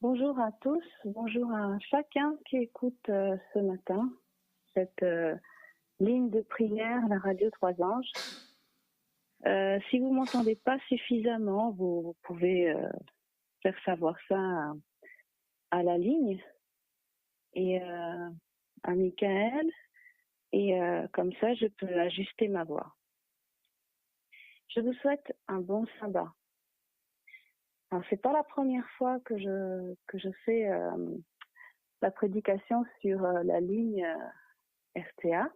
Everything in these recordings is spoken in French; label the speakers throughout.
Speaker 1: Bonjour à tous, bonjour à chacun qui écoute ce matin cette ligne de prière, la radio Trois Anges. Si vous m'entendez pas suffisamment, vous pouvez faire savoir ça à la ligne et à Michael, et comme ça je peux ajuster ma voix. Je vous souhaite un bon sabbat. Alors c'est pas la première fois que je fais la prédication sur la ligne RTA.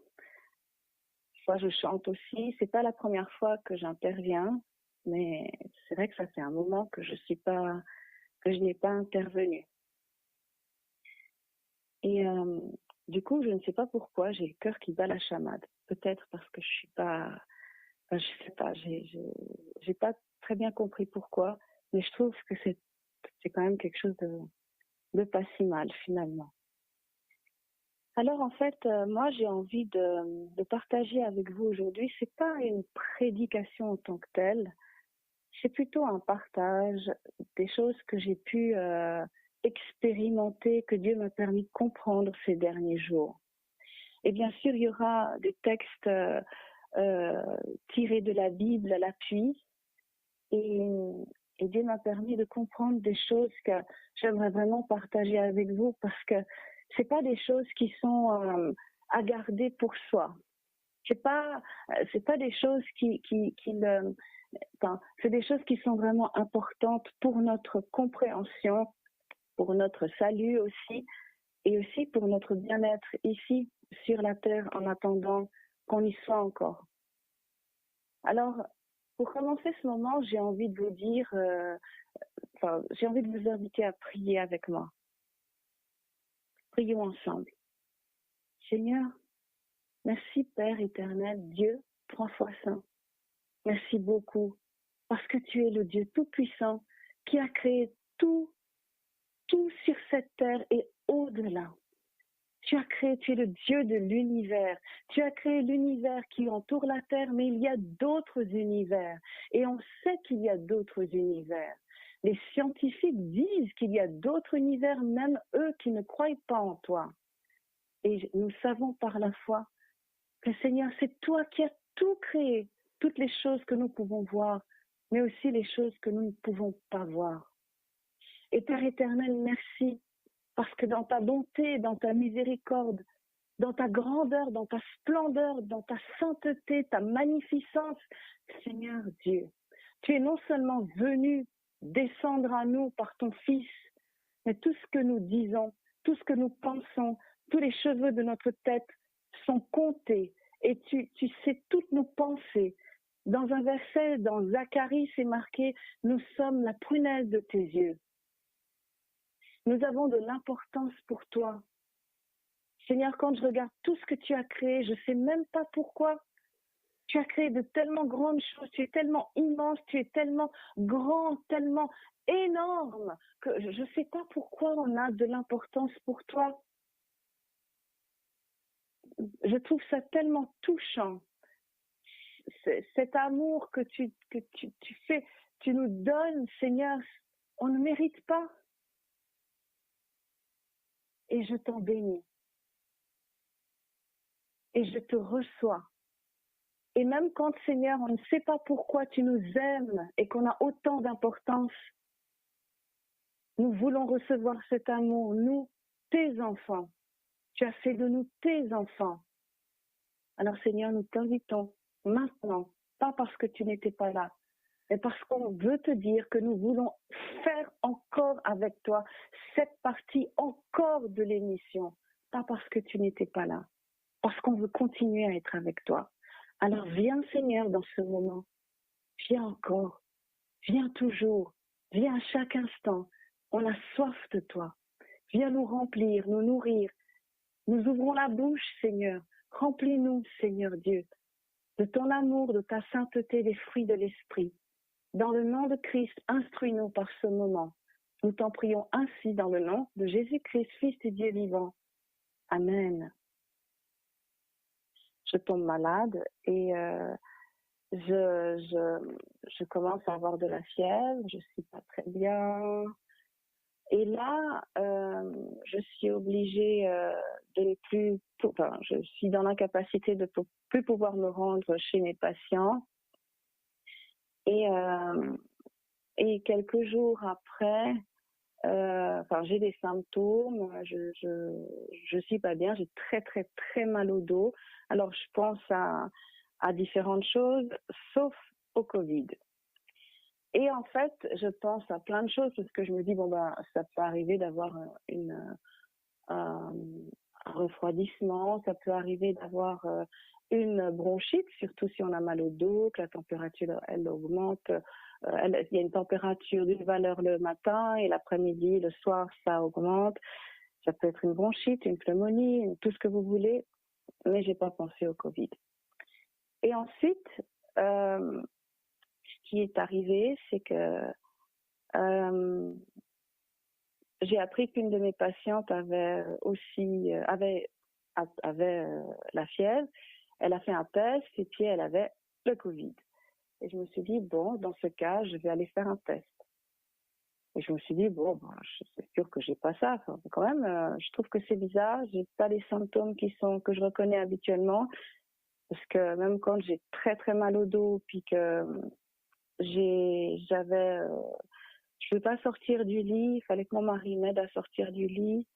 Speaker 1: Moi, je chante aussi. C'est pas la première fois que j'interviens, mais c'est vrai que ça fait un moment que je n'ai pas intervenu. Et du coup, je ne sais pas pourquoi, j'ai le cœur qui bat la chamade. Peut-être parce que je suis pas, enfin, je sais pas, j'ai pas très bien compris pourquoi, mais je trouve que c'est quand même quelque chose de pas si mal finalement. Alors en fait, moi j'ai envie de partager avec vous aujourd'hui. C'est pas une prédication en tant que telle, c'est plutôt un partage des choses que j'ai pu expérimenter, que Dieu m'a permis de comprendre ces derniers jours. Et bien sûr, il y aura des textes tirés de la Bible à l'appui, et, et Dieu m'a permis de comprendre des choses que j'aimerais vraiment partager avec vous, parce que c'est pas des choses qui sont à garder pour soi. C'est pas des choses enfin, c'est des choses qui sont vraiment importantes pour notre compréhension, pour notre salut aussi, et aussi pour notre bien-être ici sur la terre en attendant qu'on y soit encore. Alors, pour commencer ce moment, j'ai envie de vous dire, j'ai envie de vous inviter à prier avec moi. Prions ensemble. Seigneur, merci Père éternel, Dieu, 3 fois saint. Merci beaucoup, parce que tu es le Dieu tout-puissant qui a créé tout sur cette terre et au-delà. Tu es le Dieu de l'univers. Tu as créé l'univers qui entoure la terre, mais il y a d'autres univers. Et on sait qu'il y a d'autres univers. Les scientifiques disent qu'il y a d'autres univers, même eux qui ne croient pas en toi. Et nous savons par la foi que Seigneur, c'est toi qui as tout créé, toutes les choses que nous pouvons voir, mais aussi les choses que nous ne pouvons pas voir. Et Père éternel, merci, parce que dans ta bonté, dans ta miséricorde, dans ta grandeur, dans ta splendeur, dans ta sainteté, ta magnificence, Seigneur Dieu, tu es non seulement venu descendre à nous par ton Fils, mais tout ce que nous disons, tout ce que nous pensons, tous les cheveux de notre tête sont comptés, et tu sais toutes nos pensées. Dans un verset, dans Zacharie, c'est marqué « Nous sommes la prunelle de tes yeux ». Nous avons de l'importance pour toi. Seigneur, quand je regarde tout ce que tu as créé, je ne sais même pas pourquoi. Tu as créé de tellement grandes choses, tu es tellement immense, tu es tellement grand, tellement énorme, que je ne sais pas pourquoi on a de l'importance pour toi. Je trouve ça tellement touchant. Cet amour que tu fais, tu nous donnes, Seigneur, on ne mérite pas. Et je t'en bénis. Et je te reçois. Et même quand, Seigneur, on ne sait pas pourquoi tu nous aimes et qu'on a autant d'importance, nous voulons recevoir cet amour, nous, tes enfants. Tu as fait de nous tes enfants. Alors, Seigneur, nous t'invitons maintenant, pas parce que tu n'étais pas là, mais parce qu'on veut te dire que nous voulons faire encore avec toi cette partie encore de l'émission, pas parce que tu n'étais pas là, parce qu'on veut continuer à être avec toi. Alors viens Seigneur dans ce moment, viens encore, viens toujours, viens à chaque instant, on a soif de toi, viens nous remplir, nous nourrir, nous ouvrons la bouche Seigneur, remplis-nous Seigneur Dieu, de ton amour, de ta sainteté, des fruits de l'esprit. Dans le nom de Christ, instruis-nous par ce moment. Nous t'en prions ainsi dans le nom de Jésus-Christ, Fils du Dieu vivant. Amen. Je tombe malade et je commence à avoir de la fièvre, je suis pas très bien. Et là, je suis obligée de ne plus, enfin, je suis dans l'incapacité de ne plus pouvoir me rendre chez mes patients. Et quelques jours après, enfin, j'ai des symptômes, je suis pas bien, j'ai très très très mal au dos. Alors je pense à différentes choses, sauf au Covid. Et en fait, je pense à plein de choses parce que je me dis bon ben ça peut arriver d'avoir un refroidissement, ça peut arriver d'avoir une bronchite, surtout si on a mal au dos, que la température elle augmente. Il y a une température d'une valeur le matin et l'après-midi, le soir, ça augmente. Ça peut être une bronchite, une pneumonie, tout ce que vous voulez, mais j'ai pas pensé au Covid. Et ensuite, ce qui est arrivé, c'est que j'ai appris qu'une de mes patientes avait la fièvre. Elle a fait un test et puis elle avait le Covid. Et je me suis dit, bon, dans ce cas, je vais aller faire un test. Et je me suis dit, bon, c'est sûr que j'ai pas ça. Enfin, quand même, je trouve que c'est bizarre. J'ai pas les symptômes que je reconnais habituellement. Parce que même quand j'ai très très mal au dos, puis que je ne veux pas sortir du lit, il fallait que mon mari m'aide à sortir du lit.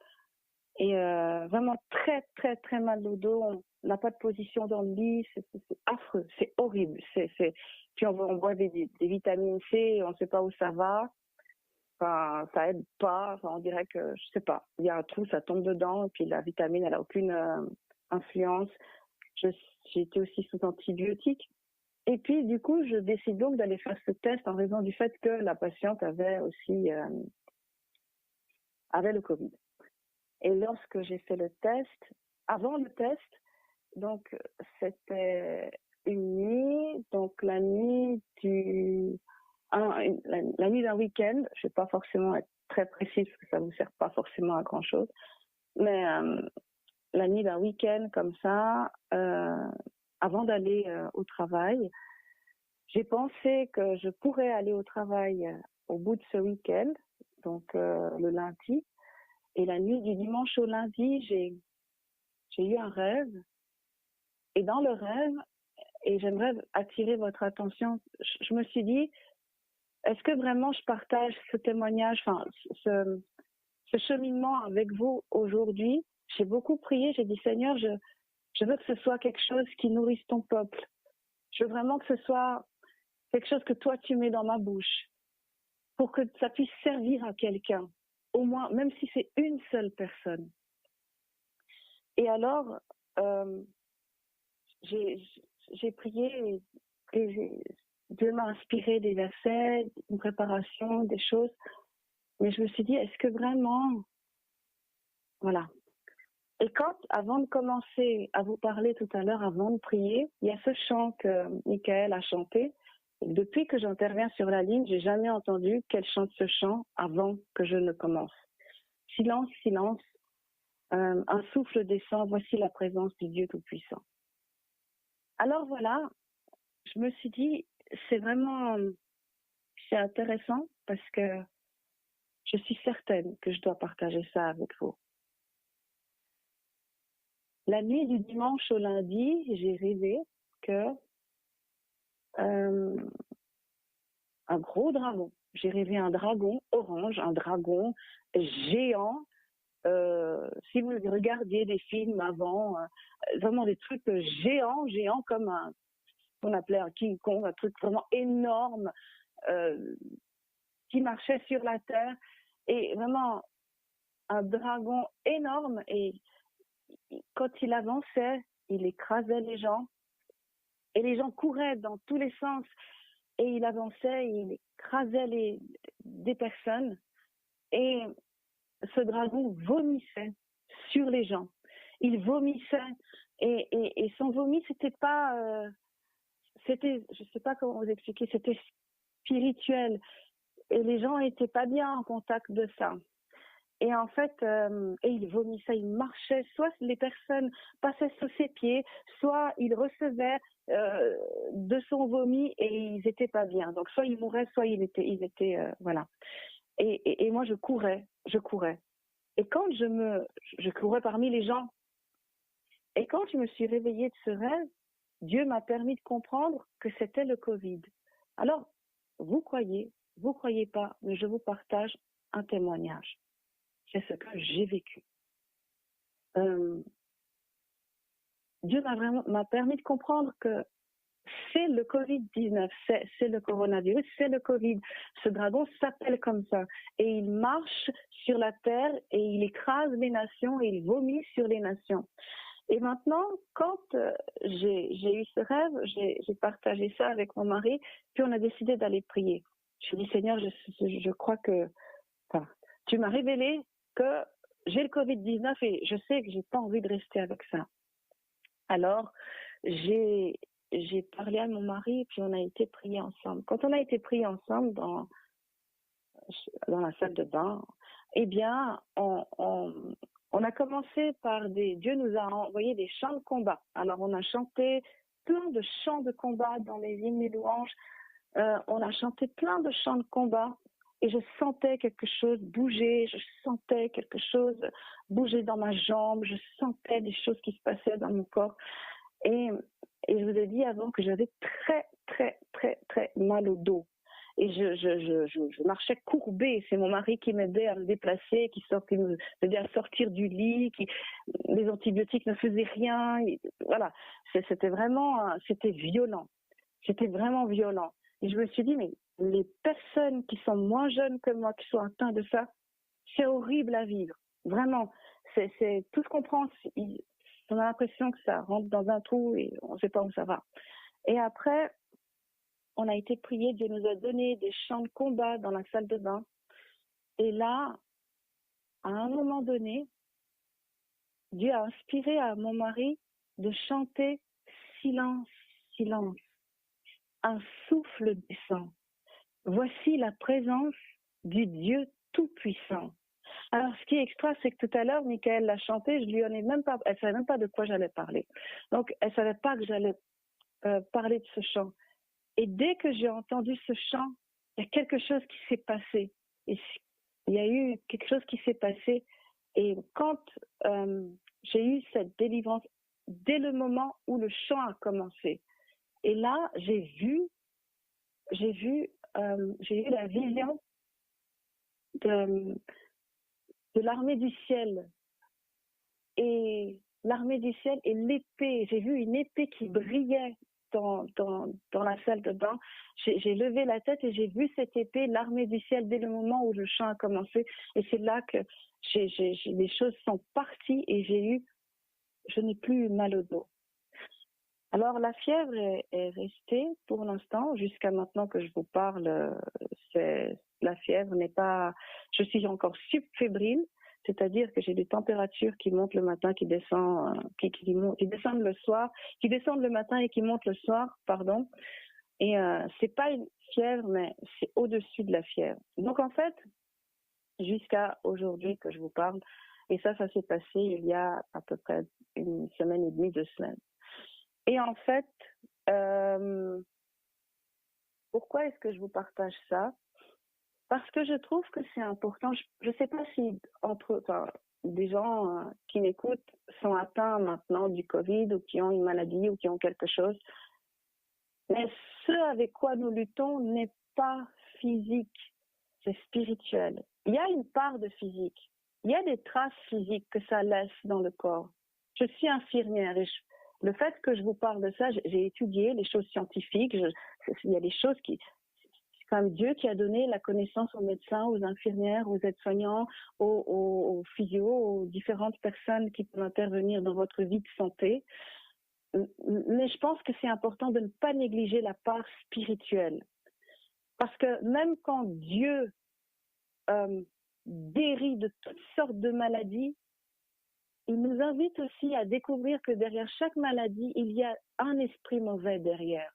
Speaker 1: Et vraiment très très très mal au dos, on n'a pas de position dans le lit, c'est affreux, c'est horrible. Puis on boit des vitamines C, on ne sait pas où ça va. Enfin, ça aide pas. Enfin, on dirait que je sais pas, il y a un trou, ça tombe dedans, et puis la vitamine, elle a aucune influence. J'ai été aussi sous antibiotiques. Et puis du coup, je décide donc d'aller faire ce test en raison du fait que la patiente avait aussi avait le Covid. Et lorsque j'ai fait le test, avant le test, donc c'était une nuit, donc la nuit d'un week-end. Je ne vais pas forcément être très précise parce que ça ne vous sert pas forcément à grand chose, mais la nuit d'un week-end comme ça, avant d'aller au travail, j'ai pensé que je pourrais aller au travail au bout de ce week-end, donc le lundi. Et la nuit du dimanche au lundi, j'ai eu un rêve. Et dans le rêve, et j'aimerais attirer votre attention, je me suis dit, est-ce que vraiment je partage ce témoignage, enfin, ce cheminement avec vous aujourd'hui? J'ai beaucoup prié, j'ai dit, Seigneur, je veux que ce soit quelque chose qui nourrisse ton peuple. Je veux vraiment que ce soit quelque chose que toi tu mets dans ma bouche, pour que ça puisse servir à quelqu'un, au moins, même si c'est une seule personne. Et alors, j'ai prié et Dieu m'a inspiré des versets, une préparation, des choses. Mais je me suis dit, est-ce que vraiment... Voilà. Et avant de commencer à vous parler tout à l'heure, avant de prier, il y a ce chant que Michael a chanté. Et depuis que j'interviens sur la ligne, j'ai jamais entendu qu'elle chante ce chant avant que je ne commence. Silence, silence, un souffle descend, voici la présence du Dieu Tout-Puissant. Alors voilà, je me suis dit, c'est intéressant parce que je suis certaine que je dois partager ça avec vous. La nuit du dimanche au lundi, j'ai rêvé que un gros dragon. J'ai rêvé un dragon orange, un dragon géant. Si vous regardiez des films avant, vraiment des trucs géants comme qu'on appelait un King Kong, un truc vraiment énorme qui marchait sur la terre, et vraiment un dragon énorme, et quand il avançait, il écrasait les gens, et les gens couraient dans tous les sens, et il avançait, il écrasait des personnes, et ce dragon vomissait sur les gens. Il vomissait, et son vomi, c'était pas, je sais pas comment vous expliquer, c'était spirituel, et les gens étaient pas bien en contact de ça. Et en fait, et il vomissait, il marchait, soit les personnes passaient sous ses pieds, soit il recevait de son vomi et ils étaient pas bien. Donc soit ils mouraient, soit ils étaient voilà. Et moi, je courais. Et quand je courais parmi les gens. Et quand je me suis réveillée de ce rêve, Dieu m'a permis de comprendre que c'était le Covid. Alors, vous croyez pas, mais je vous partage un témoignage. C'est ce que j'ai vécu. Dieu m'a permis de comprendre que c'est le Covid-19, c'est le coronavirus, c'est le Covid. Ce dragon s'appelle comme ça. Et il marche sur la terre et il écrase les nations et il vomit sur les nations. Et maintenant, quand j'ai eu ce rêve, j'ai partagé ça avec mon mari, puis on a décidé d'aller prier. Je lui ai dit, Seigneur, je crois que tu m'as révélé que j'ai le Covid-19 et je sais que j'ai pas envie de rester avec ça. Alors, j'ai parlé à mon mari, puis on a été prier ensemble. Quand on a été prier ensemble dans la salle de bain, eh bien, on a commencé par Dieu nous a envoyé des chants de combat. Alors, on a chanté plein de chants de combat dans les hymnes et louanges. On a chanté plein de chants de combat et je sentais quelque chose bouger, je sentais quelque chose bouger dans ma jambe, je sentais des choses qui se passaient dans mon corps. Et je vous ai dit avant que j'avais très, très, très, très mal au dos. Et je marchais courbée. C'est mon mari qui m'aidait à me déplacer, qui m'aidait à sortir du lit. Les antibiotiques ne faisaient rien. Voilà, c'était violent. C'était vraiment violent. Et je me suis dit, mais les personnes qui sont moins jeunes que moi, qui sont atteintes de ça, c'est horrible à vivre. Vraiment, c'est tout ce qu'on prend. On a l'impression que ça rentre dans un trou et on ne sait pas où ça va. Et après, on a été prié, Dieu nous a donné des chants de combat dans la salle de bain. Et là, à un moment donné, Dieu a inspiré à mon mari de chanter « Silence, silence ». Un souffle descend. Voici la présence du Dieu Tout-Puissant. Alors, ce qui est extra, c'est que tout à l'heure, Michael l'a chanté, elle savait même pas de quoi j'allais parler. Donc, elle savait pas que j'allais parler de ce chant. Et dès que j'ai entendu ce chant, il y a quelque chose qui s'est passé. Et il y a eu quelque chose qui s'est passé. Et quand j'ai eu cette délivrance, dès le moment où le chant a commencé, et là, j'ai eu la vision de l'armée du ciel. Et l'armée du ciel et l'épée. J'ai vu une épée qui brillait dans la salle de bain. J'ai levé la tête et j'ai vu cette épée, l'armée du ciel, dès le moment où le chant a commencé. Et c'est là que les choses sont parties et je n'ai plus eu mal au dos. Alors, la fièvre est restée pour l'instant, jusqu'à maintenant que je vous parle. La fièvre n'est pas... Je suis encore subfébrile, c'est-à-dire que j'ai des températures qui montent le matin, qui descendent le soir, qui descendent le matin et qui montent le soir, pardon. Et c'est pas une fièvre, mais c'est au-dessus de la fièvre. Donc, en fait, jusqu'à aujourd'hui que je vous parle, et ça s'est passé il y a à peu près 1 semaine et demie, 2 semaines. Et en fait, pourquoi est-ce que je vous partage ça? Parce que je trouve que c'est important. Je ne sais pas si des gens qui m'écoutent sont atteints maintenant du Covid ou qui ont une maladie ou qui ont quelque chose. Mais ce avec quoi nous luttons n'est pas physique, c'est spirituel. Il y a une part de physique. Il y a des traces physiques que ça laisse dans le corps. Je suis infirmière et le fait que je vous parle de ça, j'ai étudié les choses scientifiques. Il y a des choses c'est quand même Dieu qui a donné la connaissance aux médecins, aux infirmières, aux aides-soignants, aux physios, aux différentes personnes qui peuvent intervenir dans votre vie de santé. Mais je pense que c'est important de ne pas négliger la part spirituelle. Parce que même quand Dieu guérit de toutes sortes de maladies, il nous invite aussi à découvrir que derrière chaque maladie, il y a un esprit mauvais derrière.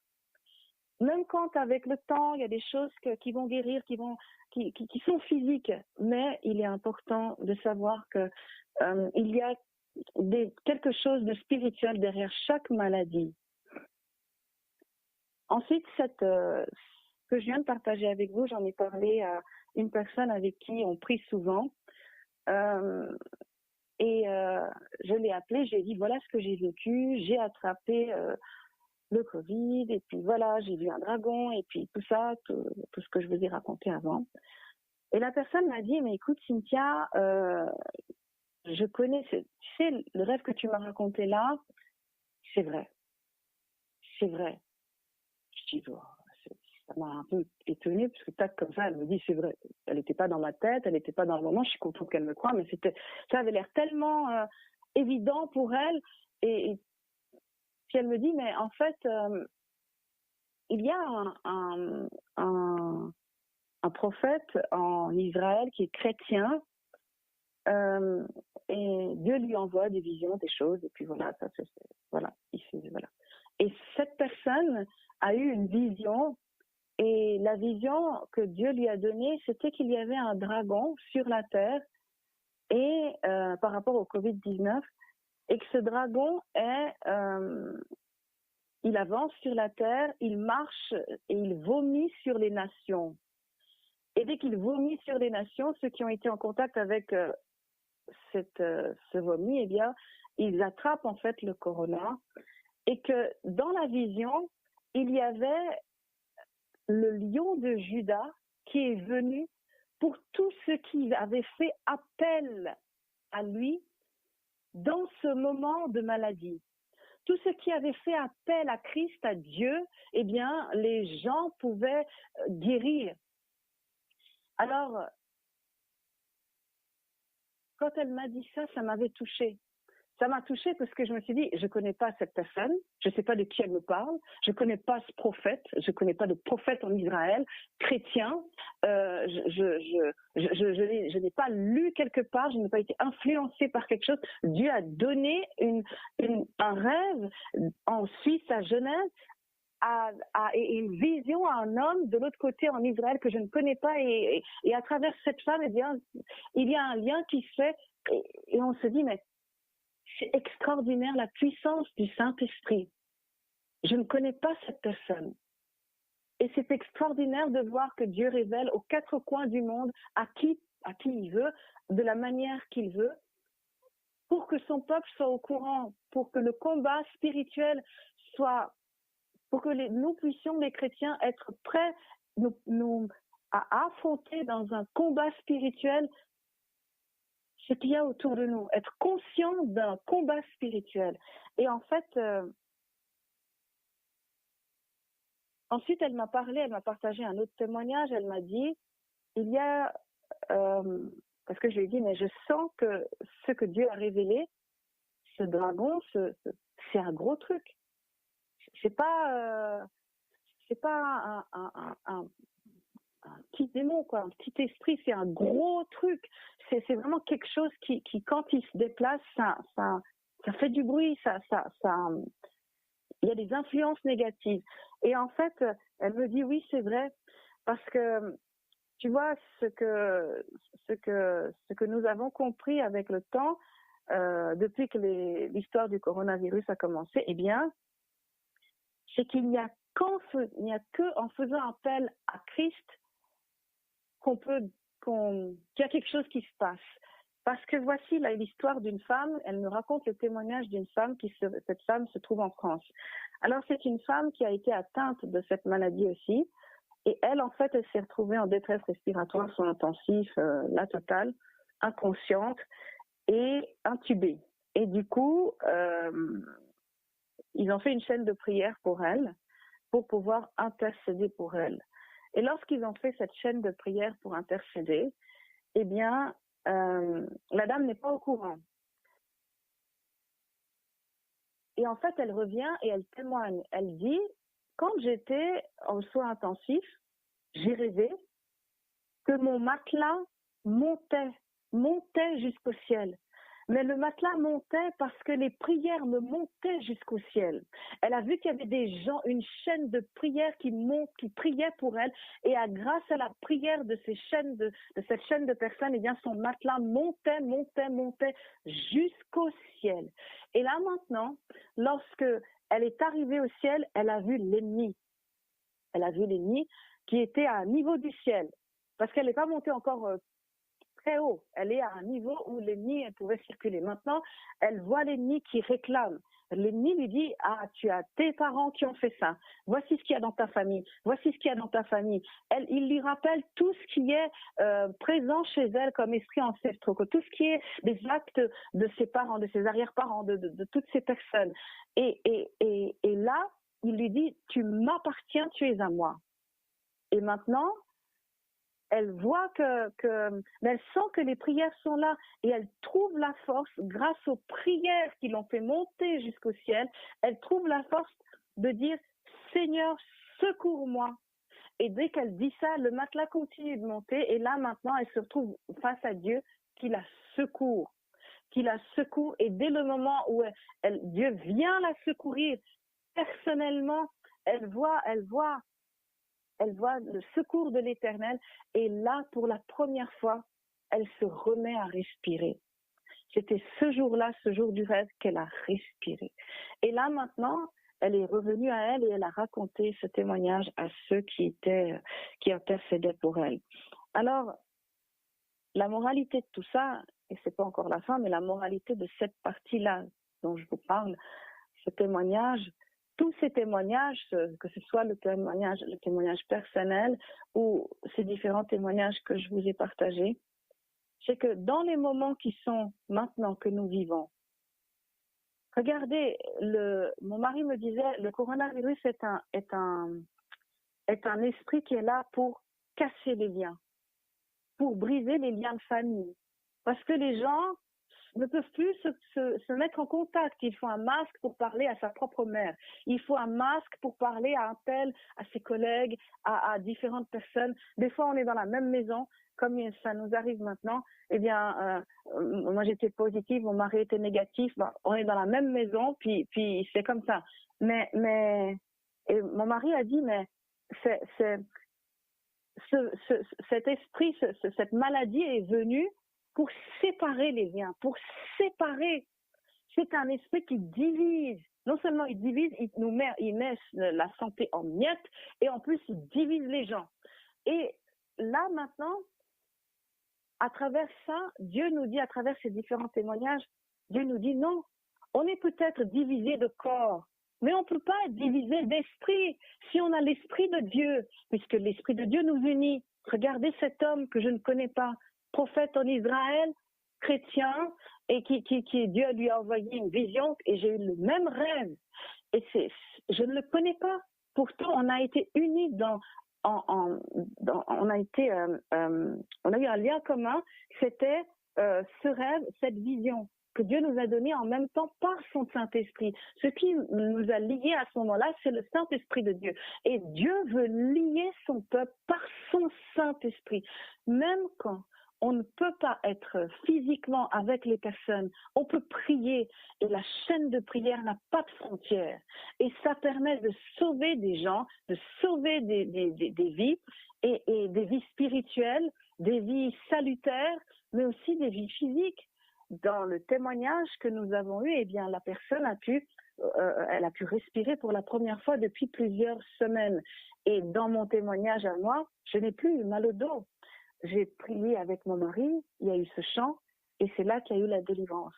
Speaker 1: Même quand avec le temps, il y a des choses qui vont guérir, qui sont physiques, mais il est important de savoir que il y a quelque chose de spirituel derrière chaque maladie. Ensuite, ce que je viens de partager avec vous, j'en ai parlé une personne avec qui on prie souvent. Je l'ai appelée, j'ai dit voilà ce que j'ai vécu, j'ai attrapé le Covid, et puis voilà, j'ai vu un dragon, et puis tout ça, tout ce que je vous ai raconté avant. Et la personne m'a dit, mais écoute Cynthia, je connais, tu sais, le rêve que tu m'as raconté là, c'est vrai. C'est vrai. Je dis, oh, ça m'a un peu étonnée, parce que tac, comme ça, elle me dit, c'est vrai. Elle n'était pas dans ma tête, elle n'était pas dans le moment, je suis contente qu'elle me croie, mais ça avait l'air tellement évident pour elle. Et puis elle me dit, mais en fait, il y a un prophète en Israël qui est chrétien, et Dieu lui envoie des visions, des choses, et puis voilà, voilà. Et cette personne a eu une vision, et la vision que Dieu lui a donnée, c'était qu'il y avait un dragon sur la terre, et par rapport au Covid-19, et que ce dragon il avance sur la terre, il marche et il vomit sur les nations. Et dès qu'il vomit sur les nations, ceux qui ont été en contact avec ce vomi, eh bien, ils attrapent en fait le corona, et que dans la vision, il y avait le lion de Juda qui est venu pour tous ceux qui avaient fait appel à lui dans ce moment de maladie. Tous ceux qui avaient fait appel à Christ, à Dieu, eh bien, les gens pouvaient guérir. Alors, quand elle m'a dit ça, ça m'avait touchée. Ça m'a touchée parce que je me suis dit, je ne connais pas cette personne, je ne sais pas de qui elle me parle, je ne connais pas ce prophète, je ne connais pas de prophète en Israël, chrétien, je n'ai pas lu quelque part, je n'ai pas été influencée par quelque chose. Dieu a donné un rêve en Suisse, à Genève, et une vision à un homme de l'autre côté en Israël que je ne connais pas, et à travers cette femme, eh bien, il y a un lien qui se fait, et on se dit, mais c'est extraordinaire la puissance du Saint-Esprit. Je ne connais pas cette personne. Et c'est extraordinaire de voir que Dieu révèle aux quatre coins du monde à qui il veut, de la manière qu'il veut, pour que son peuple soit au courant, pour que le combat spirituel soit, pour que nous puissions, les chrétiens, être prêts à affronter dans un combat spirituel ce qu'il y a autour de nous, être conscient d'un combat spirituel. Et en fait, ensuite, elle m'a partagé un autre témoignage. Elle m'a dit, il y a, parce que je lui ai dit, mais je sens que ce que Dieu a révélé, ce dragon, c'est un gros truc. C'est pas un petit démon, quoi, un petit esprit, c'est un gros truc. C'est vraiment quelque chose qui, quand il se déplace, ça fait du bruit, il y a des influences négatives. Et en fait, elle me dit oui, c'est vrai, parce que tu vois, ce que nous avons compris avec le temps, depuis que l'histoire du coronavirus a commencé, eh bien, c'est qu'il n'y a que en faisant appel à Christ qu'il y a quelque chose qui se passe. Parce que voici là l'histoire d'une femme, elle me raconte le témoignage d'une femme cette femme se trouve en France. Alors c'est une femme qui a été atteinte de cette maladie aussi, et elle en fait elle s'est retrouvée en détresse respiratoire soins intensifs, la totale, inconsciente et intubée. Et du coup, ils ont fait une chaîne de prière pour elle, pour pouvoir intercéder pour elle. Et lorsqu'ils ont fait cette chaîne de prière pour intercéder, eh bien, la dame n'est pas au courant. Et en fait, elle revient et elle témoigne. Elle dit, quand j'étais en soins intensifs, j'ai rêvé que mon matelas montait jusqu'au ciel. Mais le matelas montait parce que les prières me montaient jusqu'au ciel. Elle a vu qu'il y avait des gens, une chaîne de prières qui priaient pour elle. Et grâce à la prière de cette chaîne de personnes, eh bien, son matelas montait jusqu'au ciel. Et là maintenant, lorsque elle est arrivée au ciel, elle a vu l'ennemi. Elle a vu l'ennemi qui était à un niveau du ciel. parce qu'elle n'est pas montée encore très haut. Elle est à un niveau où l'ennemi pouvait circuler. Maintenant, elle voit l'ennemi qui réclame. L'ennemi lui dit, ah, tu as tes parents qui ont fait ça. Voici ce qu'il y a dans ta famille. Voici ce qu'il y a dans ta famille. Il lui rappelle tout ce qui est présent chez elle comme esprit ancestraux, tout ce qui est des actes de ses parents, de ses arrière-parents, de toutes ces personnes. Et là, il lui dit, tu m'appartiens, tu es à moi. Et maintenant, elle voit mais elle sent que les prières sont là et elle trouve la force, grâce aux prières qui l'ont fait monter jusqu'au ciel, elle trouve la force de dire « Seigneur, secours-moi ». Et dès qu'elle dit ça, le matelas continue de monter et là maintenant, elle se retrouve face à Dieu qui la secourt. Et dès le moment où Dieu vient la secourir, personnellement, elle voit le secours de l'Éternel et là, pour la première fois, elle se remet à respirer. C'était ce jour-là, ce jour du rêve, qu'elle a respiré. Et là, maintenant, elle est revenue à elle et elle a raconté ce témoignage à ceux qui intercédaient pour elle. Alors, la moralité de tout ça, et c'est pas encore la fin, mais la moralité de cette partie-là dont je vous parle, ce témoignage, tous ces témoignages, que ce soit le témoignage personnel ou ces différents témoignages que je vous ai partagés, c'est que dans les moments qui sont maintenant que nous vivons, regardez, mon mari me disait, le coronavirus est un esprit qui est là pour casser les liens, pour briser les liens de famille. Parce que les gens ne peuvent plus se mettre en contact. Il faut un masque pour parler à sa propre mère. Il faut un masque pour parler à un tel, à ses collègues, à différentes personnes. Des fois, on est dans la même maison, comme ça nous arrive maintenant. Eh bien, moi, j'étais positive, mon mari était négatif. Bon, on est dans la même maison, puis c'est comme ça. Mais et mon mari a dit, mais cet esprit, cette maladie est venue pour séparer les liens, pour séparer. C'est un esprit qui divise. Non seulement il divise, il met la santé en miettes et en plus il divise les gens. Et là maintenant, à travers ça, Dieu nous dit, à travers ces différents témoignages, Dieu nous dit non, on est peut-être divisé de corps, mais on ne peut pas être divisé d'esprit si on a l'esprit de Dieu, puisque l'esprit de Dieu nous unit. Regardez cet homme que je ne connais pas, prophète en Israël, chrétien, et qui Dieu lui a envoyé une vision, et j'ai eu le même rêve. Et je ne le connais pas. Pourtant, on a été unis on a eu un lien commun. C'était ce rêve, cette vision que Dieu nous a donnée en même temps par son Saint-Esprit. Ce qui nous a liés à ce moment-là, c'est le Saint-Esprit de Dieu. Et Dieu veut lier son peuple par son Saint-Esprit. Même quand on ne peut pas être physiquement avec les personnes, on peut prier et la chaîne de prière n'a pas de frontières. Et ça permet de sauver des gens, de sauver des vies et des vies spirituelles, des vies salutaires, mais aussi des vies physiques. Dans le témoignage que nous avons eu, eh bien, la personne elle a pu respirer pour la première fois depuis plusieurs semaines. Et dans mon témoignage à moi, je n'ai plus eu mal au dos. J'ai prié avec mon mari, il y a eu ce chant, et c'est là qu'il y a eu la délivrance.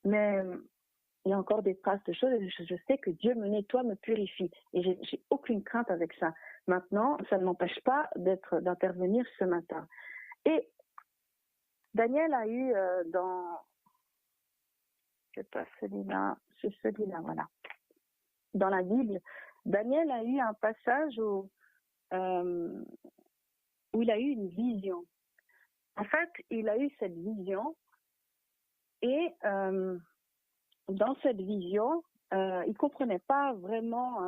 Speaker 1: Mais il y a encore des traces de choses, et je sais que Dieu me nettoie, me purifie, et j'ai aucune crainte avec ça. Maintenant, ça ne m'empêche pas d'intervenir ce matin. Et Daniel a eu c'est pas celui-là, c'est celui-là, voilà. Dans la Bible, Daniel a eu un passage où il a eu une vision. En fait, il a eu cette vision et dans cette vision, il comprenait pas vraiment.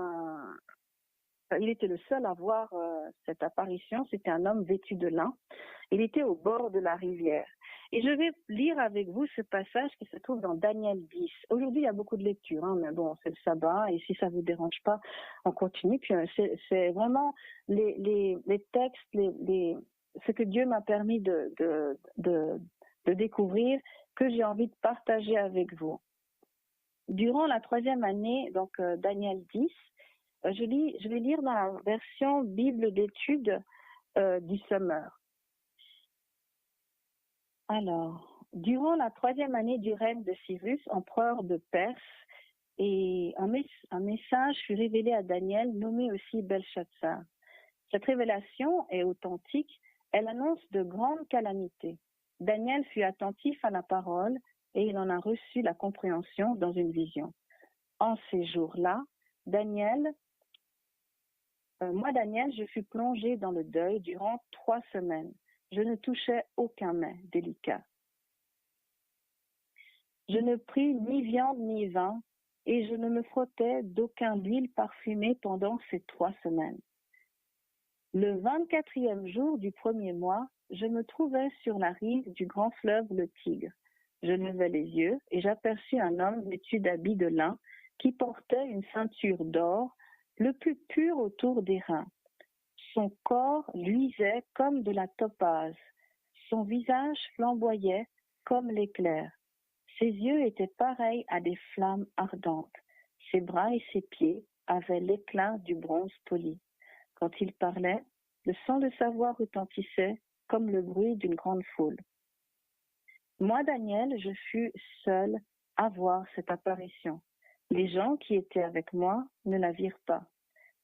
Speaker 1: Il était le seul à voir cette apparition. C'était un homme vêtu de lin. Il était au bord de la rivière. Et je vais lire avec vous ce passage qui se trouve dans Daniel 10. Aujourd'hui, il y a beaucoup de lectures, mais bon, c'est le sabbat, et si ça vous dérange pas, on continue. Puis c'est vraiment les textes, ce que Dieu m'a permis de découvrir, que j'ai envie de partager avec vous. Durant la 3e année, donc Daniel 10, je vais lire dans la version Bible d'études du Summer. Alors, durant la 3e année du règne de Cyrus, empereur de Perse, et un message fut révélé à Daniel, nommé aussi Belshazzar. Cette révélation est authentique, elle annonce de grandes calamités. Daniel fut attentif à la parole et il en a reçu la compréhension dans une vision. En ces jours-là, Daniel, je fus plongé dans le deuil durant 3 semaines. Je ne touchais aucun mets délicat. Je ne pris ni viande ni vin, et je ne me frottais d'aucun huile parfumée pendant ces 3 semaines. Le 24e jour du 1er mois, je me trouvais sur la rive du grand fleuve le Tigre. Je levai les yeux et j'aperçus un homme vêtu d'habits de lin qui portait une ceinture d'or, le plus pur autour des reins. Son corps luisait comme de la topaze, son visage flamboyait comme l'éclair. Ses yeux étaient pareils à des flammes ardentes. Ses bras et ses pieds avaient l'éclat du bronze poli. Quand il parlait, le son de sa voix retentissait comme le bruit d'une grande foule. Moi, Daniel, je fus seul à voir cette apparition. Les gens qui étaient avec moi ne la virent pas.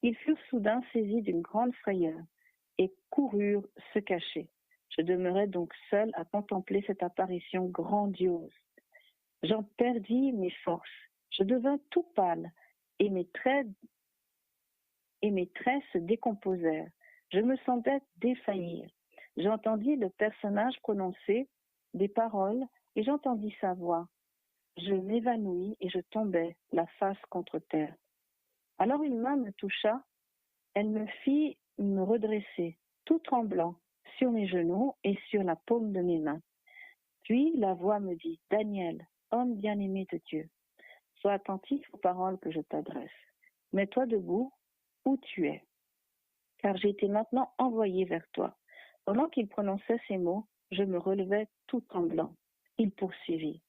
Speaker 1: Ils furent soudain saisis d'une grande frayeur et coururent se cacher. Je demeurai donc seul à contempler cette apparition grandiose. J'en perdis mes forces. Je devins tout pâle et mes traits se décomposèrent. Je me sentais défaillir. J'entendis le personnage prononcer des paroles et j'entendis sa voix. Je m'évanouis et je tombai la face contre terre. Alors une main me toucha, elle me fit me redresser, tout tremblant, sur mes genoux et sur la paume de mes mains. Puis la voix me dit, « Daniel, homme bien-aimé de Dieu, sois attentif aux paroles que je t'adresse. Mets-toi debout où tu es, car j'ai été maintenant envoyé vers toi. » Pendant qu'il prononçait ces mots, je me relevai tout tremblant. Il poursuivit.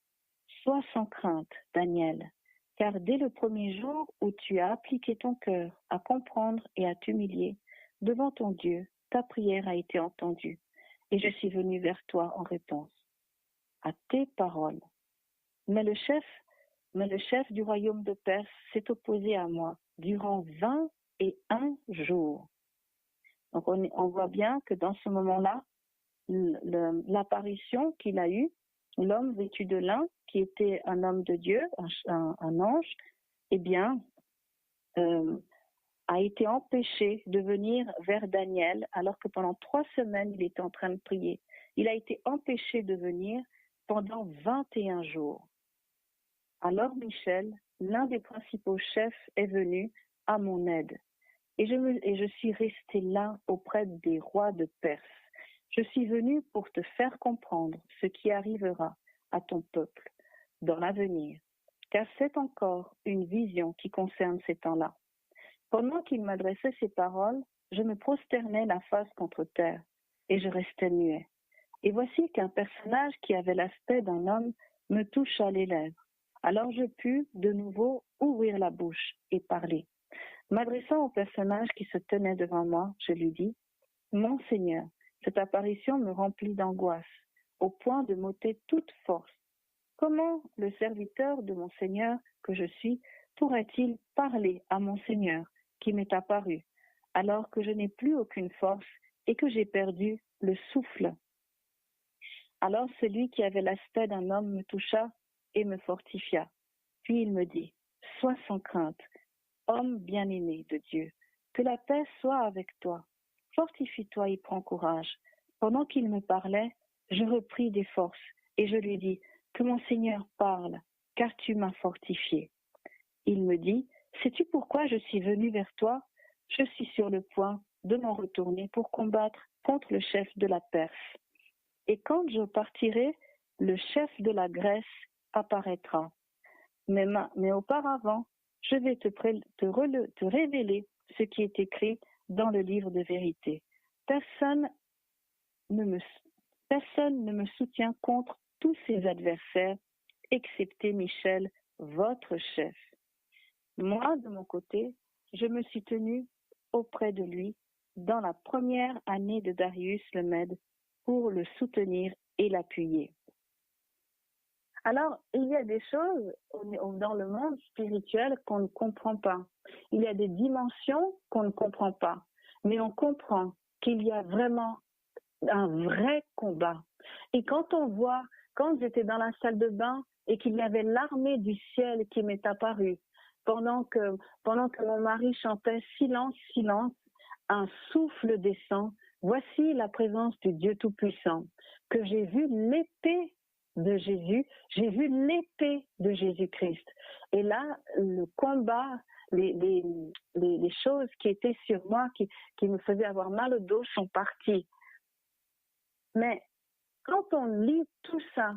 Speaker 1: « Sois sans crainte, Daniel, car dès le 1er jour où tu as appliqué ton cœur à comprendre et à t'humilier devant ton Dieu, ta prière a été entendue, et je suis venu vers toi en réponse à tes paroles. Mais le chef du royaume de Perse s'est opposé à moi durant 21 jours. » Donc on voit bien que dans ce moment-là, l'apparition qu'il a eue, l'homme vêtu de lin, qui était un homme de Dieu, un ange, eh bien, a été empêché de venir vers Daniel alors que pendant 3 semaines, il était en train de prier. Il a été empêché de venir pendant 21 jours. Alors Michel, l'un des principaux chefs, est venu à mon aide. Et je suis restée là auprès des rois de Perse. Je suis venu pour te faire comprendre ce qui arrivera à ton peuple dans l'avenir, car c'est encore une vision qui concerne ces temps-là. Pendant qu'il m'adressait ces paroles, je me prosternais la face contre terre et je restais muet. Et voici qu'un personnage qui avait l'aspect d'un homme me toucha les lèvres. Alors je pus de nouveau ouvrir la bouche et parler. M'adressant au personnage qui se tenait devant moi, je lui dis, « Mon Seigneur, cette apparition me remplit d'angoisse, au point de m'ôter toute force. Comment le serviteur de mon Seigneur que je suis pourrait-il parler à mon Seigneur qui m'est apparu, alors que je n'ai plus aucune force et que j'ai perdu le souffle ?» Alors celui qui avait l'aspect d'un homme me toucha et me fortifia. Puis il me dit, « Sois sans crainte, homme bien-aimé de Dieu, que la paix soit avec toi. Fortifie-toi et prends courage. » Pendant qu'il me parlait, je repris des forces et je lui dis, « Que mon Seigneur parle, car tu m'as fortifié. » Il me dit, « Sais-tu pourquoi je suis venu vers toi? Je suis sur le point de m'en retourner pour combattre contre le chef de la Perse. Et quand je partirai, le chef de la Grèce apparaîtra. Mais auparavant, je vais te révéler ce qui est écrit dans le livre de vérité. Personne ne me soutient contre tous ses adversaires, excepté Michel, votre chef. Moi, de mon côté, je me suis tenu auprès de lui dans la première année de Darius le Mède pour le soutenir et l'appuyer. Alors, il y a des choses dans le monde spirituel qu'on ne comprend pas. Il y a des dimensions qu'on ne comprend pas. Mais on comprend qu'il y a vraiment un vrai combat. Et quand j'étais dans la salle de bain et qu'il y avait l'armée du ciel qui m'est apparue, pendant que mon mari chantait « Silence, silence », un souffle descend, voici la présence du Dieu Tout-Puissant, que j'ai vu l'épée de Jésus, j'ai vu l'épée de Jésus-Christ. Et là, le combat, les choses qui étaient sur moi, qui me faisaient avoir mal au dos, sont parties. Mais quand on lit tout ça,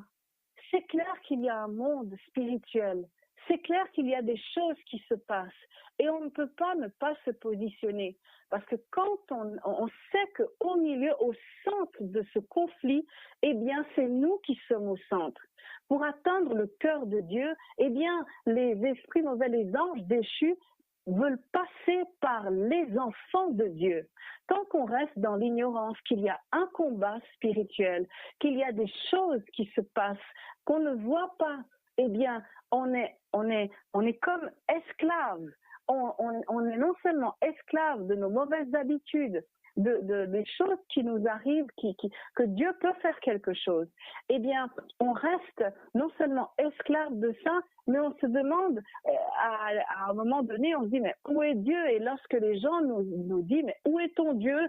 Speaker 1: c'est clair qu'il y a un monde spirituel. C'est clair qu'il y a des choses qui se passent et on ne peut pas ne pas se positionner parce que quand on sait qu'au milieu, au centre de ce conflit, eh bien, c'est nous qui sommes au centre. Pour atteindre le cœur de Dieu, eh bien, les esprits mauvais, les anges déchus veulent passer par les enfants de Dieu. Tant qu'on reste dans l'ignorance qu'il y a un combat spirituel, qu'il y a des choses qui se passent, qu'on ne voit pas, eh bien, on est comme esclave. On est non seulement esclave de nos mauvaises habitudes, des choses qui nous arrivent, que Dieu peut faire quelque chose. Eh bien, on reste non seulement esclave de ça, mais on se demande, à un moment donné, on se dit, mais où est Dieu? Et lorsque les gens nous disent, mais où est ton Dieu?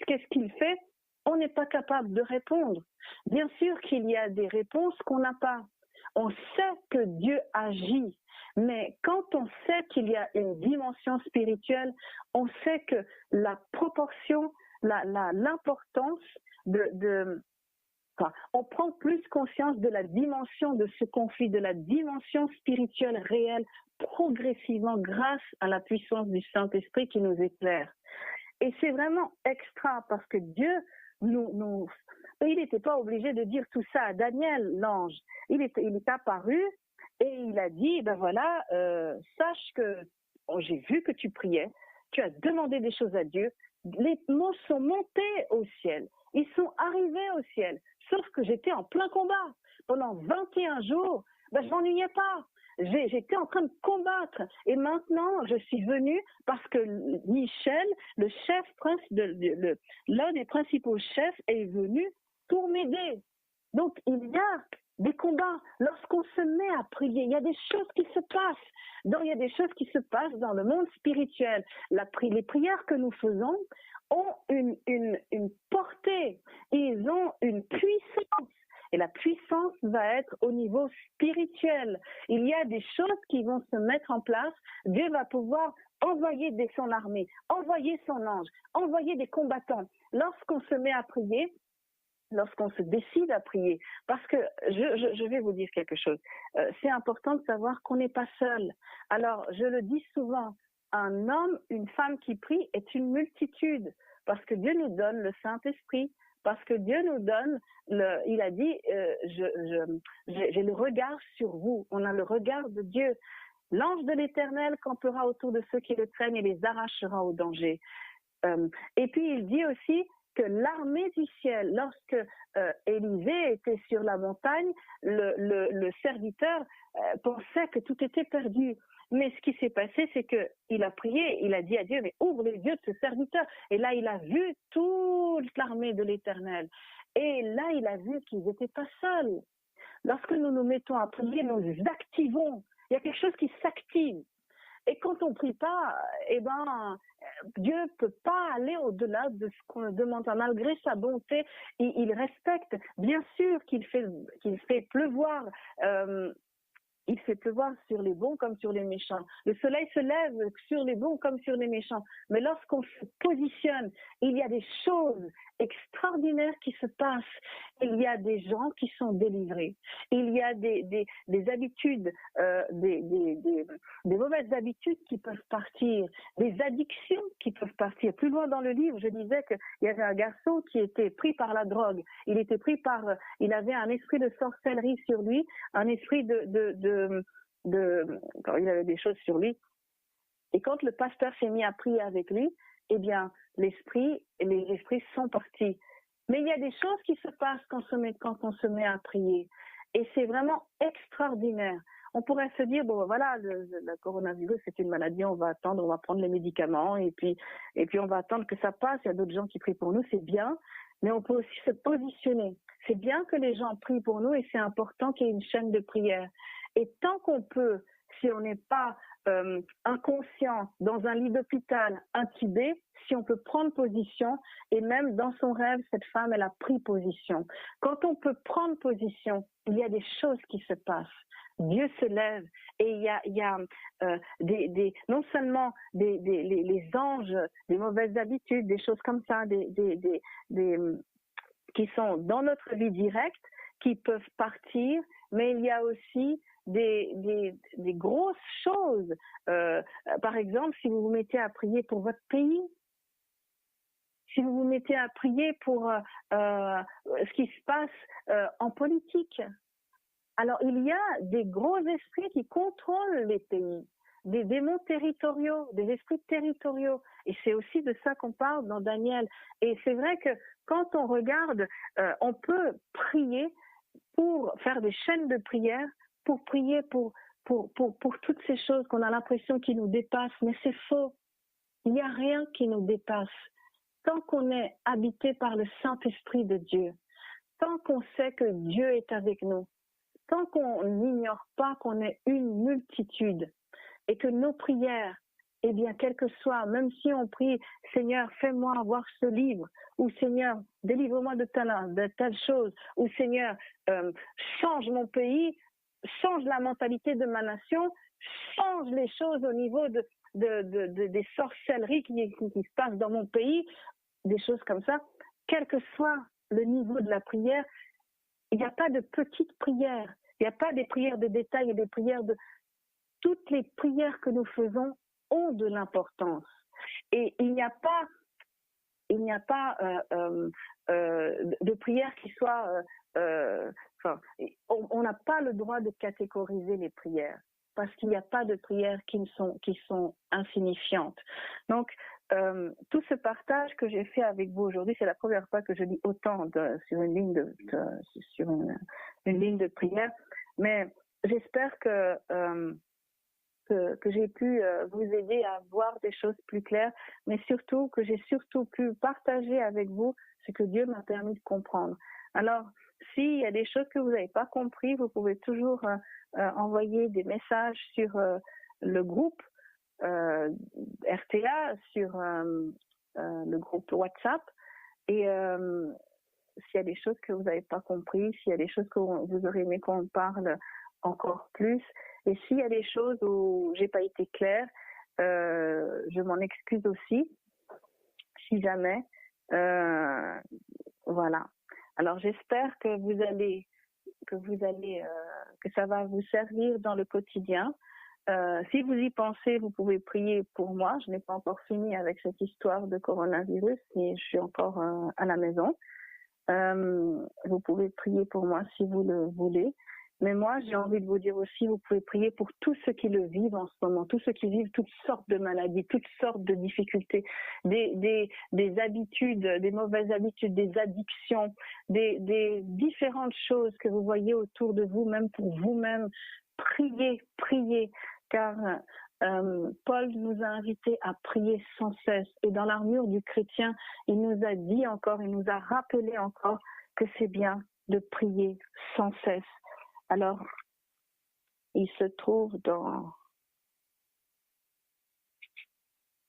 Speaker 1: Qu'est-ce qu'il fait? On n'est pas capable de répondre. Bien sûr qu'il y a des réponses qu'on n'a pas. On sait que Dieu agit, mais quand on sait qu'il y a une dimension spirituelle, on sait que la proportion, l'importance on prend plus conscience de la dimension de ce conflit, de la dimension spirituelle réelle, progressivement grâce à la puissance du Saint-Esprit qui nous éclaire. Et c'est vraiment extra parce que Dieu il n'était pas obligé de dire tout ça à Daniel, l'ange. Il est apparu et il a dit, ben voilà, sache que j'ai vu que tu priais, tu as demandé des choses à Dieu, les mots sont montés au ciel, ils sont arrivés au ciel, sauf que j'étais en plein combat. Pendant 21 jours, ben, je m'ennuyais pas. J'étais en train de combattre et maintenant je suis venue parce que Michel, le chef l'un des principaux chefs est venu pour m'aider. Donc il y a des combats. Lorsqu'on se met à prier, il y a des choses qui se passent. Donc il y a des choses qui se passent dans le monde spirituel. Les prières que nous faisons ont une portée, ils ont une puissance. Et la puissance va être au niveau spirituel. Il y a des choses qui vont se mettre en place. Dieu va pouvoir envoyer son armée, envoyer son ange, envoyer des combattants. Lorsqu'on se met à prier, lorsqu'on se décide à prier, parce que je vais vous dire quelque chose. C'est important de savoir qu'on n'est pas seul. Alors, je le dis souvent, un homme, une femme qui prie est une multitude, parce que Dieu nous donne le Saint-Esprit. Parce que Dieu nous donne, il a dit, j'ai le regard sur vous. On a le regard de Dieu. L'ange de l'Éternel campera autour de ceux qui le craignent et les arrachera au danger. Et puis il dit aussi que l'armée du ciel, lorsque Élisée était sur la montagne, le serviteur pensait que tout était perdu. Mais ce qui s'est passé, c'est qu'il a prié, il a dit à Dieu, mais ouvre les yeux de ce serviteur. Et là, il a vu toute l'armée de l'Éternel. Et là, il a vu qu'ils n'étaient pas seuls. Lorsque nous nous mettons à prier, nous activons. Il y a quelque chose qui s'active. Et quand on ne prie pas, eh ben, Dieu ne peut pas aller au-delà de ce qu'on demande. Malgré sa bonté, il respecte. Bien sûr qu'il fait pleuvoir. Il fait pleuvoir sur les bons comme sur les méchants. Le soleil se lève sur les bons comme sur les méchants. Mais lorsqu'on se positionne, il y a des choses extraordinaires qui se passent. Il y a des gens qui sont délivrés. Il y a des habitudes, des mauvaises habitudes qui peuvent partir, des addictions qui peuvent partir. Plus loin dans le livre, je disais qu'il y avait un garçon qui était pris par la drogue. Il avait un esprit de sorcellerie sur lui, un esprit quand il avait des choses sur lui. Et quand le pasteur s'est mis à prier avec lui, eh bien, les esprits sont partis. Mais il y a des choses qui se passent quand on se met à prier. Et c'est vraiment extraordinaire. On pourrait se dire, bon, voilà, le coronavirus, c'est une maladie, on va attendre, on va prendre les médicaments, et puis on va attendre que ça passe. Il y a d'autres gens qui prient pour nous, c'est bien. Mais on peut aussi se positionner. C'est bien que les gens prient pour nous et c'est important qu'il y ait une chaîne de prière. Et tant qu'on peut, si on n'est pas inconscient, dans un lit d'hôpital, intubé, si on peut prendre position, et même dans son rêve, cette femme, elle a pris position. Quand on peut prendre position, il y a des choses qui se passent. Dieu se lève et il y a non seulement les anges, des mauvaises habitudes, des choses comme ça, qui sont dans notre vie directe, qui peuvent partir, mais il y a aussi des grosses choses. Par exemple, si vous vous mettez à prier pour votre pays, si vous vous mettez à prier pour ce qui se passe en politique. Alors, il y a des gros esprits qui contrôlent les pays, des démons territoriaux, des esprits territoriaux. Et c'est aussi de ça qu'on parle dans Daniel. Et c'est vrai que quand on regarde, on peut prier pour faire des chaînes de prière, pour prier pour toutes ces choses qu'on a l'impression qui nous dépassent. Mais c'est faux. Il n'y a rien qui nous dépasse. Tant qu'on est habité par le Saint-Esprit de Dieu, tant qu'on sait que Dieu est avec nous, tant qu'on n'ignore pas qu'on est une multitude et que nos prières, eh bien, quel que soit, même si on prie, Seigneur, fais-moi avoir ce livre, ou Seigneur, délivre-moi de telle chose, ou Seigneur, change mon pays, change la mentalité de ma nation, change les choses au niveau des sorcelleries qui se passent dans mon pays, des choses comme ça, quel que soit le niveau de la prière, il n'y a pas de petites prières, il n'y a pas des prières de détail et des prières de... Toutes les prières que nous faisons ont de l'importance. Et il n'y a pas de prière qui soit... on n'a pas le droit de catégoriser les prières parce qu'il n'y a pas de prières qui sont insignifiantes. Donc, tout ce partage que j'ai fait avec vous aujourd'hui, c'est la première fois que je lis autant sur une ligne de prière. Mais j'espère que j'ai pu vous aider à voir des choses plus claires, mais surtout que j'ai surtout pu partager avec vous ce que Dieu m'a permis de comprendre. Alors, s'il y a des choses que vous n'avez pas compris, vous pouvez toujours envoyer des messages sur le groupe RTA, sur le groupe WhatsApp. Et s'il y a des choses que vous n'avez pas compris, s'il y a des choses que vous aurez aimé qu'on parle encore plus, et s'il y a des choses où j'ai pas été claire, je m'en excuse aussi, si jamais. Voilà. Alors j'espère que que ça va vous servir dans le quotidien. Si vous y pensez, vous pouvez prier pour moi. Je n'ai pas encore fini avec cette histoire de coronavirus, mais je suis encore à la maison. Vous pouvez prier pour moi si vous le voulez. Mais moi, j'ai envie de vous dire aussi, vous pouvez prier pour tous ceux qui le vivent en ce moment, tous ceux qui vivent toutes sortes de maladies, toutes sortes de difficultés, des habitudes, des mauvaises habitudes, des addictions, des différentes choses que vous voyez autour de vous, même pour vous-même. Priez, car Paul nous a invités à prier sans cesse. Et dans l'armure du chrétien, il nous a dit encore, il nous a rappelé encore que c'est bien de prier sans cesse. Alors, il se trouve dans...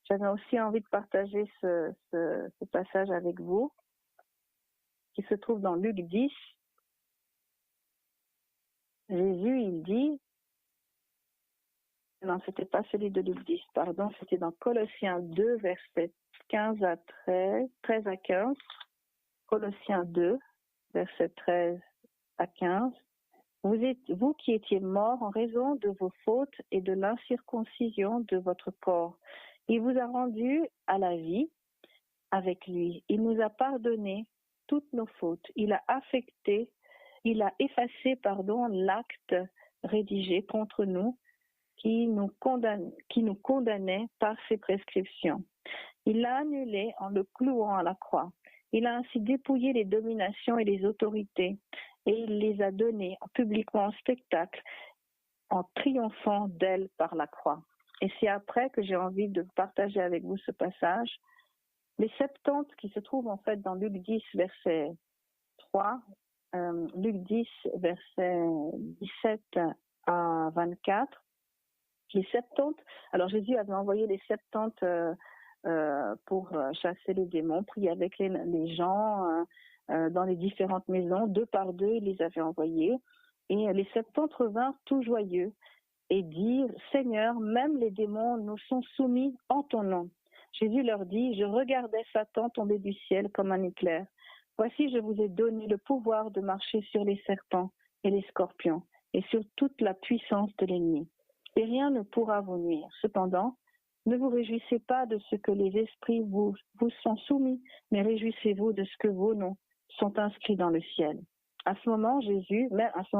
Speaker 1: J'avais aussi envie de partager ce passage avec vous, qui se trouve dans Luc 10. Jésus, il dit... Non, c'était pas celui de Luc 10, pardon, c'était dans Colossiens 2, versets 15 à 13 à 15. Colossiens 2, versets 13 à 15. Vous qui étiez morts en raison de vos fautes et de l'incirconcision de votre corps, il vous a rendus à la vie avec lui. Il nous a pardonné toutes nos fautes. Il a effacé, l'acte rédigé contre nous qui nous condamnait par ses prescriptions. Il l'a annulé en le clouant à la croix. Il a ainsi dépouillé les dominations et les autorités, et il les a données publiquement en spectacle, en triomphant d'elles par la croix. Et c'est après que j'ai envie de partager avec vous ce passage. Les 70 qui se trouvent en fait dans Luc 10, verset 3, Luc 10, verset 17 à 24. Les 70, alors Jésus avait envoyé les 70 pour chasser les démons, prier avec les gens dans les différentes maisons, 2 par 2, il les avait envoyés. Et les 70 revinrent tout joyeux et dirent, Seigneur, même les démons nous sont soumis en ton nom. Jésus leur dit, je regardais Satan tomber du ciel comme un éclair. Voici, je vous ai donné le pouvoir de marcher sur les serpents et les scorpions et sur toute la puissance de l'ennemi. Et rien ne pourra vous nuire. Cependant, ne vous réjouissez pas de ce que les esprits vous sont soumis, mais réjouissez-vous de ce que vos noms sont inscrits dans le ciel. À ce moment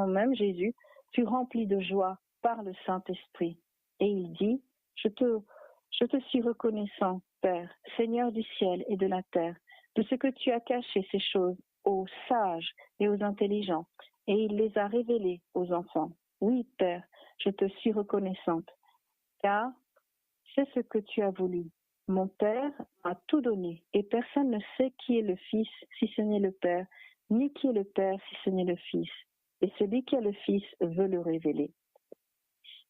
Speaker 1: même, Jésus fut rempli de joie par le Saint-Esprit. Et il dit, je te suis reconnaissant, Père, Seigneur du ciel et de la terre, de ce que tu as caché ces choses aux sages et aux intelligents, et il les a révélées aux enfants. Oui, Père, je te suis reconnaissante, car c'est ce que tu as voulu. Mon Père m'a tout donné, et personne ne sait qui est le Fils si ce n'est le Père, ni qui est le Père si ce n'est le Fils. Et celui qui a le Fils veut le révéler.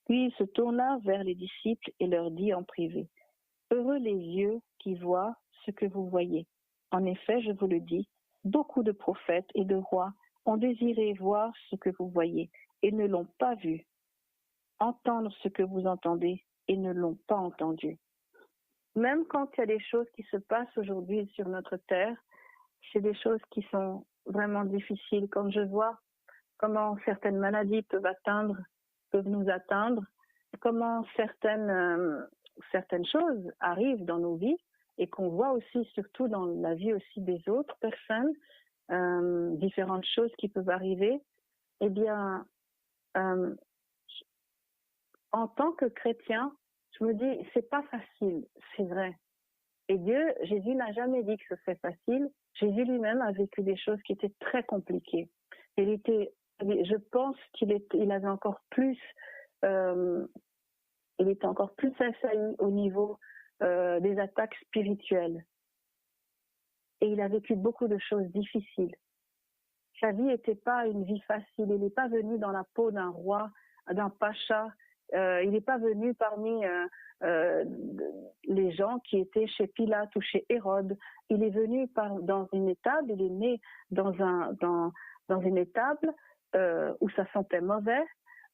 Speaker 1: Puis il se tourna vers les disciples et leur dit en privé, heureux les yeux qui voient ce que vous voyez. En effet, je vous le dis, beaucoup de prophètes et de rois ont désiré voir ce que vous voyez et ne l'ont pas vu, entendre ce que vous entendez et ne l'ont pas entendu. Même quand il y a des choses qui se passent aujourd'hui sur notre terre, c'est des choses qui sont vraiment difficiles. Quand je vois comment certaines maladies peuvent nous atteindre, comment certaines choses arrivent dans nos vies et qu'on voit aussi, surtout dans la vie aussi des autres personnes, différentes choses qui peuvent arriver, eh bien, en tant que chrétien, je me dis, c'est pas facile, c'est vrai. Et Jésus n'a jamais dit que ce serait facile. Jésus lui-même a vécu des choses qui étaient très compliquées. Je pense qu'il avait encore plus, il était encore plus assailli au niveau des attaques spirituelles. Et il a vécu beaucoup de choses difficiles. Sa vie n'était pas une vie facile. Il n'est pas venu dans la peau d'un roi, d'un pacha. Il n'est pas venu parmi les gens qui étaient chez Pilate ou chez Hérode. Il est venu dans une étable, il est né dans une étable où ça sentait mauvais,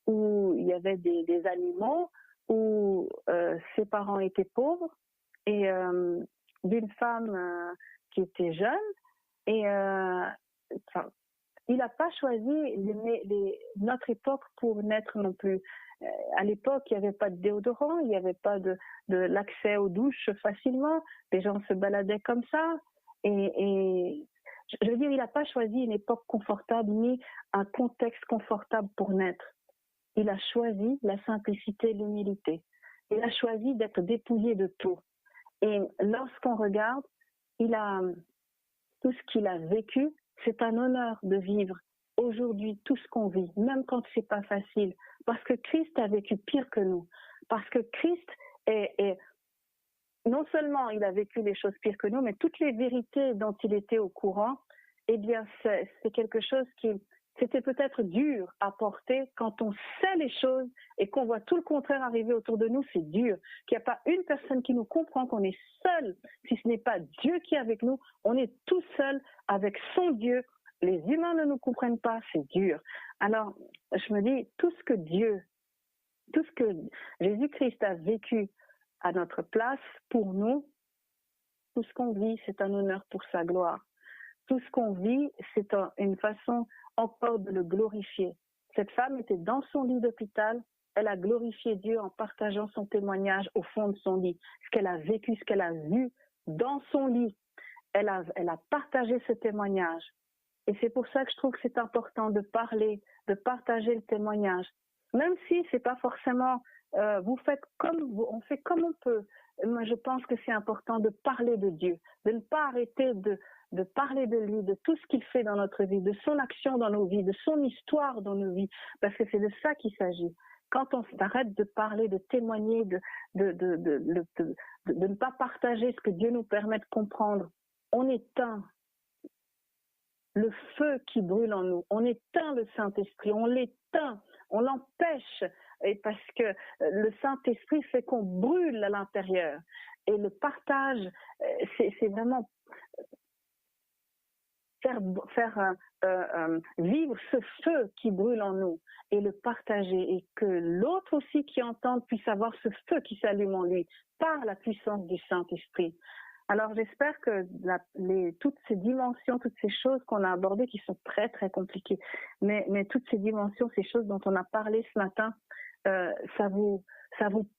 Speaker 1: où il y avait des animaux, où ses parents étaient pauvres, et d'une femme qui était jeune. Et il n'a pas choisi notre époque pour naître non plus. À l'époque, il n'y avait pas de déodorant, il n'y avait pas de l'accès aux douches facilement. Les gens se baladaient comme ça. Et je veux dire, il n'a pas choisi une époque confortable ni un contexte confortable pour naître. Il a choisi la simplicité et l'humilité. Il a choisi d'être dépouillé de tout. Et lorsqu'on regarde, tout ce qu'il a vécu, c'est un honneur de vivre aujourd'hui tout ce qu'on vit, même quand c'est pas facile, parce que Christ a vécu pire que nous, parce que Christ non seulement il a vécu les choses pires que nous, mais toutes les vérités dont il était au courant, eh bien c'est quelque chose qui c'était peut-être dur à porter quand on sait les choses et qu'on voit tout le contraire arriver autour de nous, c'est dur. Qu'il n'y a pas une personne qui nous comprend, qu'on est seul, si ce n'est pas Dieu qui est avec nous, on est tout seul avec son Dieu. Les humains ne nous comprennent pas, c'est dur. Alors, je me dis, tout ce que Jésus-Christ a vécu à notre place, pour nous, tout ce qu'on vit, c'est un honneur pour sa gloire. Tout ce qu'on vit, c'est une façon encore de le glorifier. Cette femme était dans son lit d'hôpital, elle a glorifié Dieu en partageant son témoignage au fond de son lit. Ce qu'elle a vécu, ce qu'elle a vu dans son lit, elle a partagé ce témoignage. Et c'est pour ça que je trouve que c'est important de parler, de partager le témoignage. Même si c'est pas forcément, on fait comme on peut. Moi, je pense que c'est important de parler de Dieu, de ne pas arrêter de parler de lui, de tout ce qu'il fait dans notre vie, de son action dans nos vies, de son histoire dans nos vies, parce que c'est de ça qu'il s'agit. Quand on s'arrête de parler, de témoigner, de ne pas partager ce que Dieu nous permet de comprendre, on éteint le feu qui brûle en nous. On éteint le Saint-Esprit, on l'éteint, on l'empêche, et parce que le Saint-Esprit fait qu'on brûle à l'intérieur. Et le partage, c'est vraiment faire vivre ce feu qui brûle en nous et le partager, et que l'autre aussi qui entende puisse avoir ce feu qui s'allume en lui par la puissance du Saint-Esprit. Alors j'espère que toutes ces dimensions, toutes ces choses qu'on a abordées, qui sont très très compliquées, mais toutes ces dimensions, ces choses dont on a parlé ce matin, ça vous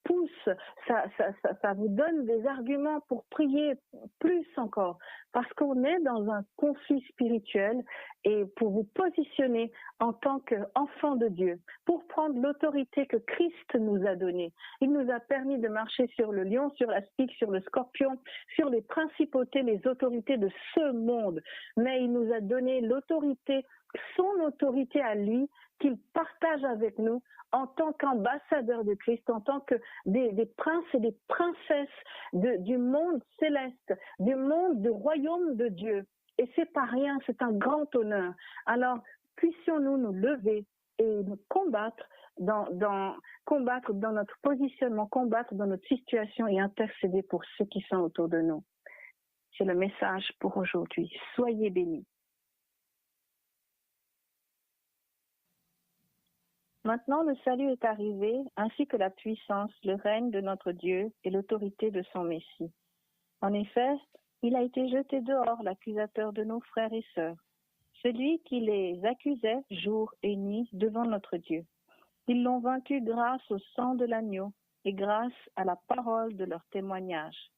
Speaker 1: pousse, ça vous donne des arguments pour prier plus encore, parce qu'on est dans un conflit spirituel, et pour vous positionner en tant qu'enfant de Dieu, pour prendre l'autorité que Christ nous a donnée. Il nous a permis de marcher sur le lion, sur la spique, sur le scorpion, sur les principautés, les autorités de ce monde, mais il nous a donné l'autorité, son autorité à lui, qu'il partage avec nous en tant qu'ambassadeur de Christ, en tant que des princes et des princesses du monde céleste, du monde, du royaume de Dieu. Et c'est pas rien, c'est un grand honneur. Alors, puissions-nous nous lever et nous combattre dans notre positionnement, combattre dans notre situation et intercéder pour ceux qui sont autour de nous. C'est le message pour aujourd'hui. Soyez bénis. Maintenant, le salut est arrivé, ainsi que la puissance, le règne de notre Dieu et l'autorité de son Messie. En effet, il a été jeté dehors, l'accusateur de nos frères et sœurs, celui qui les accusait jour et nuit devant notre Dieu. Ils l'ont vaincu grâce au sang de l'agneau et grâce à la parole de leur témoignage.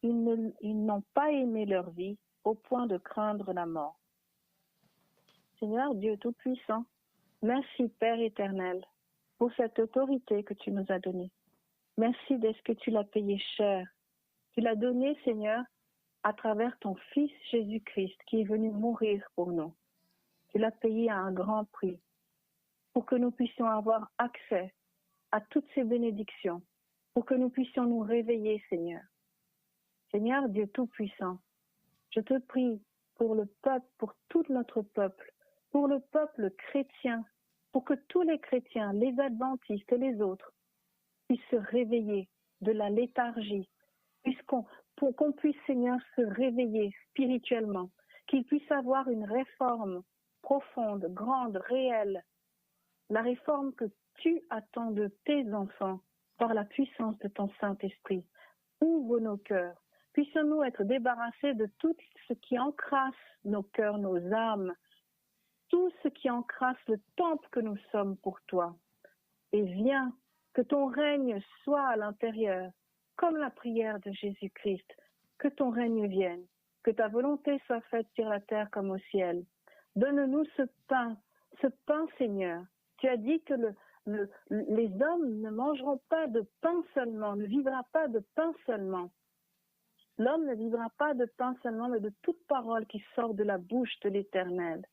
Speaker 1: Ils n'ont pas aimé leur vie au point de craindre la mort. Seigneur Dieu Tout-Puissant, merci Père éternel pour cette autorité que tu nous as donnée. Merci d'être que tu l'as payé cher. Tu l'as donné, Seigneur, à travers ton Fils Jésus-Christ qui est venu mourir pour nous. Tu l'as payé à un grand prix pour que nous puissions avoir accès à toutes ces bénédictions, pour que nous puissions nous réveiller, Seigneur. Seigneur Dieu Tout-Puissant, je te prie pour le peuple, pour tout notre peuple, pour le peuple chrétien, pour que tous les chrétiens, les adventistes et les autres, puissent se réveiller de la léthargie, pour qu'on puisse, Seigneur, se réveiller spirituellement, qu'ils puissent avoir une réforme profonde, grande, réelle, la réforme que tu attends de tes enfants par la puissance de ton Saint-Esprit. Ouvre nos cœurs. Puissions-nous être débarrassés de tout ce qui encrasse nos cœurs, nos âmes, tout ce qui encrasse le temple que nous sommes pour toi. Et viens, que ton règne soit à l'intérieur, comme la prière de Jésus-Christ, que ton règne vienne, que ta volonté soit faite sur la terre comme au ciel. Donne-nous ce pain, Seigneur. Tu as dit que les hommes ne mangeront pas de pain seulement, ne vivra pas de pain seulement. L'homme ne vivra pas de pain seulement, mais de toute parole qui sort de la bouche de l'Éternel.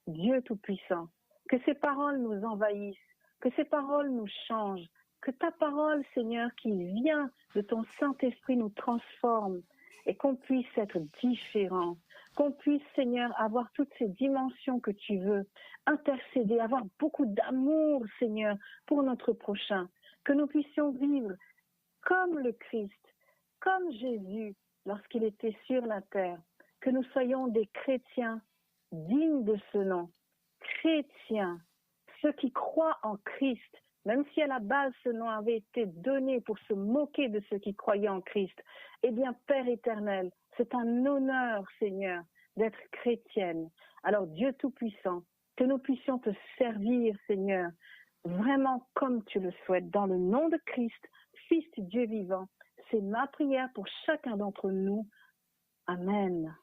Speaker 1: Dieu Tout-Puissant, que ces paroles nous envahissent, que ces paroles nous changent, que ta parole, Seigneur, qui vient de ton Saint-Esprit nous transforme et qu'on puisse être différents, qu'on puisse, Seigneur, avoir toutes ces dimensions que tu veux, intercéder, avoir beaucoup d'amour, Seigneur, pour notre prochain, que nous puissions vivre comme le Christ, comme Jésus lorsqu'il était sur la terre, que nous soyons des chrétiens dignes de ce nom, chrétiens, ceux qui croient en Christ, même si à la base ce nom avait été donné pour se moquer de ceux qui croyaient en Christ. Eh bien, Père éternel, c'est un honneur, Seigneur, d'être chrétienne. Alors, Dieu Tout-Puissant, que nous puissions te servir, Seigneur, vraiment comme tu le souhaites, dans le nom de Christ, Fils du Dieu vivant. C'est ma prière pour chacun d'entre nous. Amen.